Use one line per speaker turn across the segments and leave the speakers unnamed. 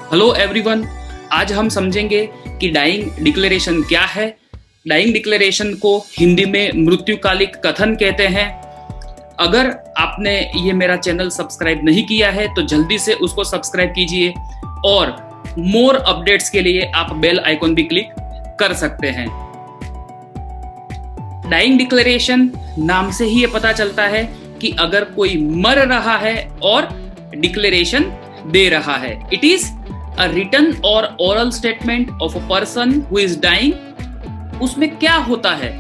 Hello everyone, आज हम समझेंगे कि डाइंग डिक्लेरेशन क्या है। डाइंग डिक्लेरेशन को हिंदी में मृत्युकालिक कथन कहते हैं। अगर आपने ये मेरा चैनल सब्सक्राइब नहीं किया है तो जल्दी से उसको सब्सक्राइब कीजिए और मोर अपडेट्स के लिए आप बेल आइकॉन भी क्लिक कर सकते हैं। डाइंग डिक्लेरेशन नाम से ही ये पता चलता है कि अगर कोई मर रहा है और डिक्लेरेशन दे रहा है, it is a written or oral statement of a person who is dying। उसमें क्या होता है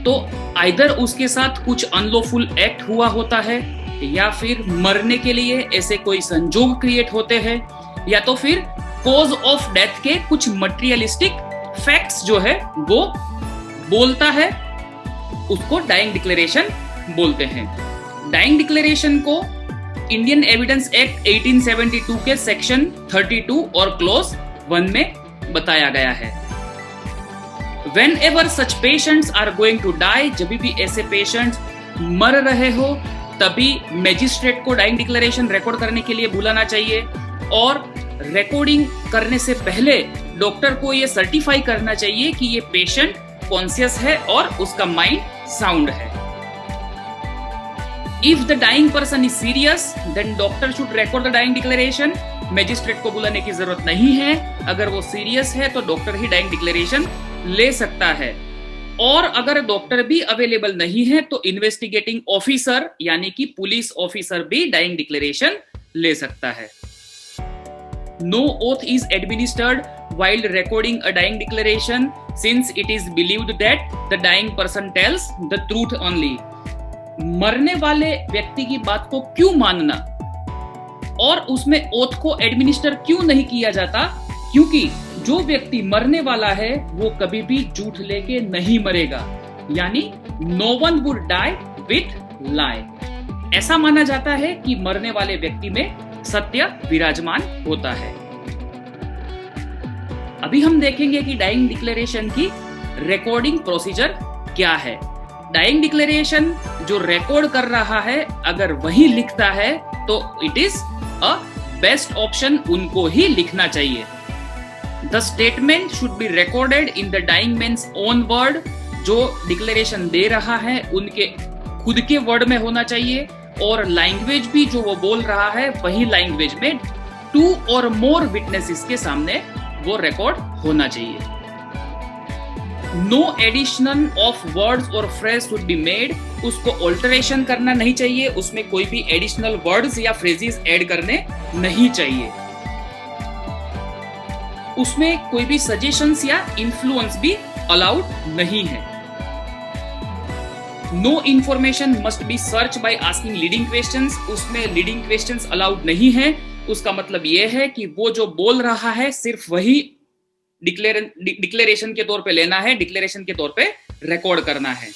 तो आइदर उसके साथ कुछ अनलॉफुल एक्ट हुआ होता है या फिर मरने के लिए ऐसे कोई संजोग क्रिएट होते हैं या तो फिर कॉज ऑफ डेथ के कुछ मटेरियलिस्टिक फैक्ट्स जो है वो बोलता है, उसको डाइंग डिक्लेरेशन बोलते हैं। डाइंग डिक्लेरेशन को इंडियन एविडेंस एक्ट 1872 के सेक्शन 32 और क्लोज 1 में बताया गया है। Whenever such patients are going to die, जब भी ऐसे पेशेंट्स मर रहे हो तभी मैजिस्ट्रेट को डाइंग डिक्लेरेशन रिकॉर्ड करने के लिए बुलाना चाहिए और रिकॉर्डिंग करने से पहले डॉक्टर को ये सर्टिफाई करना चाहिए कि ये पेशेंट कॉन्शियस है और उसका माइंड साउंड है। If the dying person is serious, then doctor should record the dying declaration। Magistrate को बुलाने की जरूरत नहीं है। अगर वो सीरियस है तो डॉक्टर ही डाइंग डिक्लेरेशन ले सकता है और अगर डॉक्टर भी अवेलेबल नहीं है तो इन्वेस्टिगेटिंग ऑफिसर यानी कि पुलिस ऑफिसर भी डाइंग डिक्लेरेशन ले सकता है। No oath is administered while recording a dying declaration since it is believed that the dying person tells the truth only। मरने वाले व्यक्ति की बात को क्यों मानना और उसमें ओथ को एडमिनिस्टर क्यों नहीं किया जाता, क्योंकि जो व्यक्ति मरने वाला है वो कभी भी झूठ लेके नहीं मरेगा, यानी no one would die with lie. ऐसा माना जाता है कि मरने वाले व्यक्ति में सत्य विराजमान होता है। अभी हम देखेंगे कि डाइंग डिक्लेरेशन की रिकॉर्डिंग प्रोसीजर क्या है। डाइंग डिक्लेरेशन जो रिकॉर्ड कर रहा है अगर वही लिखता है तो it is a best option, उनको ही लिखना चाहिए। The statement should be recorded in the dying man's own word. जो डिक्लेरेशन दे रहा है उनके खुद के वर्ड में होना चाहिए और लैंग्वेज भी जो वो बोल रहा है वही लैंग्वेज में 2 और मोर विटनेसेस के सामने वो रिकॉर्ड होना चाहिए। नो एडिशनल ऑफ वर्ड्स और फ्रेज शुड बी मेड। उसको ऑल्टरेशन करना नहीं चाहिए, उसमें कोई भी एडिशनल वर्ड्स या फ्रेजेस ऐड करने नहीं चाहिए। उसमें कोई भी सजेशंस या इन्फ्लुएंस भी अलाउड नहीं है। No information must be search by asking leading questions. उसमें लीडिंग क्वेश्चंस अलाउड नहीं है। उसका मतलब यह है कि वो जो बोल रहा है सिर्फ वही डिक्लेरेशन के तौर पे लेना है, डिक्लेरेशन के तौर पे रिकॉर्ड करना है।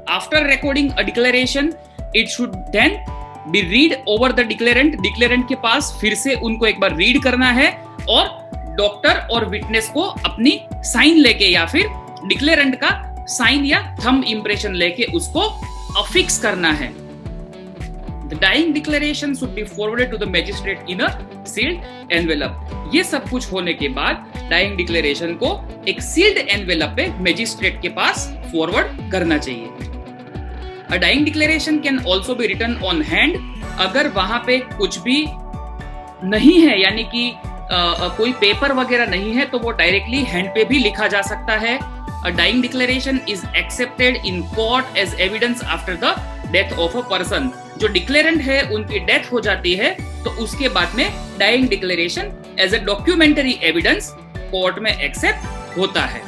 After recording a declaration it should then be read over the declarant. Declarant के पास फिर से उनको एक बार रीड करना है और डॉक्टर और विटनेस को अपनी साइन लेके या फिर डिक्लेरेंट का साइन या थंब इंप्रेशन लेके उसको अफिक्स करना है। The dying declaration should be forwarded to the magistrate in a sealed envelope। ये सब कुछ होने के बाद डाइंग डिक्लेरेशन को एक सील्ड एनवेलप पे मैजिस्ट्रेट के पास फॉरवर्ड करना चाहिए। A dying declaration can also be written on hand। अगर वहां पे कुछ भी नहीं है यानी कि कोई पेपर वगैरह नहीं है तो वो डायरेक्टली हैंड पे भी लिखा जा सकता है। A dying declaration is accepted in court as evidence after the death of a person। जो डिक्लेरेंट है उनकी डेथ हो जाती है तो उसके बाद में dying declaration as a documentary evidence court में एक्सेप्ट होता है।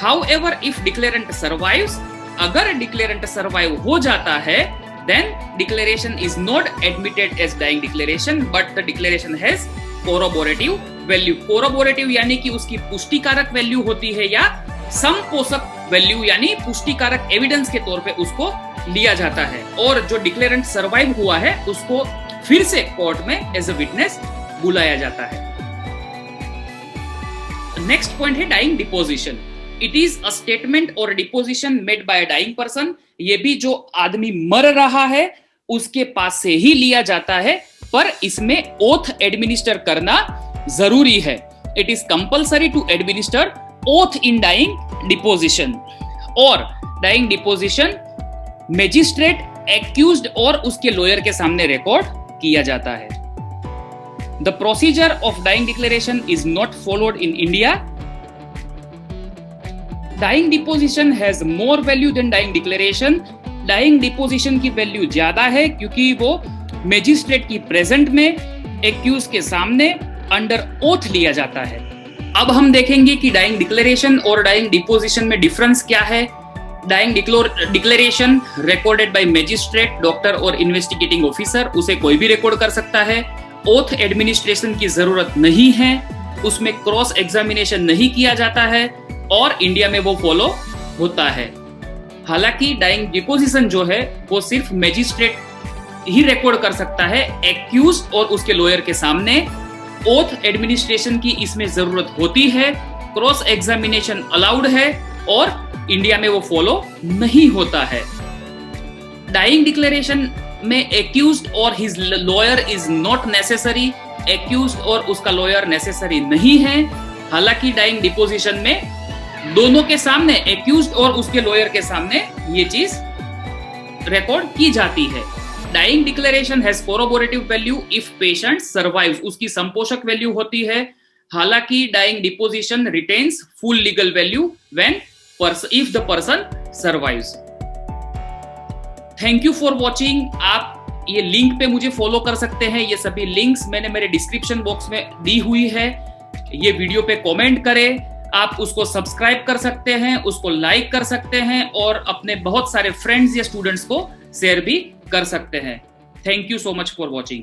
हाउएवर इफ डिक्लेरेंट सर्वाइव्स, अगर डिक्लेरेंट सर्वाइव हो जाता है then declaration is not admitted as dying declaration but the declaration has corroborative value. Corroborative यानी कि उसकी पुष्टिकारक वैल्यू होती है या समपोषक वैल्यू यानी पुष्टिकारक एविडेंस के तौर पे उसको लिया जाता है और जो डिक्लेरेंट सर्वाइव हुआ है उसको फिर से कोर्ट में एज अ विटनेस बुलाया जाता है। नेक्स्ट पॉइंट है dying deposition. It is a statement और deposition made by a dying person. ये भी जो आदमी मर रहा है उसके पास से ही लिया जाता है पर इसमें ओथ एडमिनिस्टर करना जरूरी है। It is compulsory to administer oath in dying deposition. और डाइंग डिपोजिशन मैजिस्ट्रेट, एक्यूज्ड और उसके लॉयर के सामने रिकॉर्ड किया जाता है। The procedure of dying declaration is not followed in India. Dying deposition has more value than dying declaration. Dying deposition की value ज्यादा है क्योंकि वो मैजिस्ट्रेट की प्रेजेंट में एक्यूज के सामने अंडर ओथ लिया जाता है। अब हम देखेंगे कि डाइंग डिक्लेरेशन और डाइंग डिपोजिशन में डिफरेंस क्या है। Dying declaration recorded by magistrate, doctor और इन्वेस्टिगेटिंग ऑफिसर, उसे कोई भी रिकॉर्ड कर सकता है। ओथ एडमिनिस्ट्रेशन की जरूरत नहीं है, उसमें क्रॉस एग्जामिनेशन नहीं किया जाता है और इंडिया में वो फॉलो होता है। हालांकि डाइंग डिपोजिशन जो है वो सिर्फ मैजिस्ट्रेट ही रिकॉर्ड कर सकता है एक्यूज और उसके लॉयर के सामने। ओथ एडमिनिस्ट्रेशन की इसमें जरूरत होती है, क्रॉस एग्जामिनेशन अलाउड है और इंडिया में वो फॉलो नहीं होता है। डाइंग डिक्लेरेशन में एक्यूज्ड और his lawyer is not necessary. Accused और उसका लॉयर नेसेसरी नहीं है। हालांकि डाइंग डिपोजिशन में दोनों के सामने, एक्यूज्ड और उसके लॉयर के सामने, ये चीज रिकॉर्ड की जाती है। Dying declaration has corroborative value if patient survives, उसकी संपोषक वैल्यू होती है। हालांकि dying deposition retains full legal value when if the person survives. Thank you for watching. आप ये लिंक पे मुझे फॉलो कर सकते हैं। ये सभी लिंक्स मैंने मेरे डिस्क्रिप्शन बॉक्स में दी हुई है। ये वीडियो पे कमेंट करें, आप उसको सब्सक्राइब कर सकते हैं, उसको लाइक कर सकते हैं और अपने बहुत सारे फ्रेंड्स या स्टूडेंट्स को शेयर भी कर सकते हैं। Thank you so much for watching.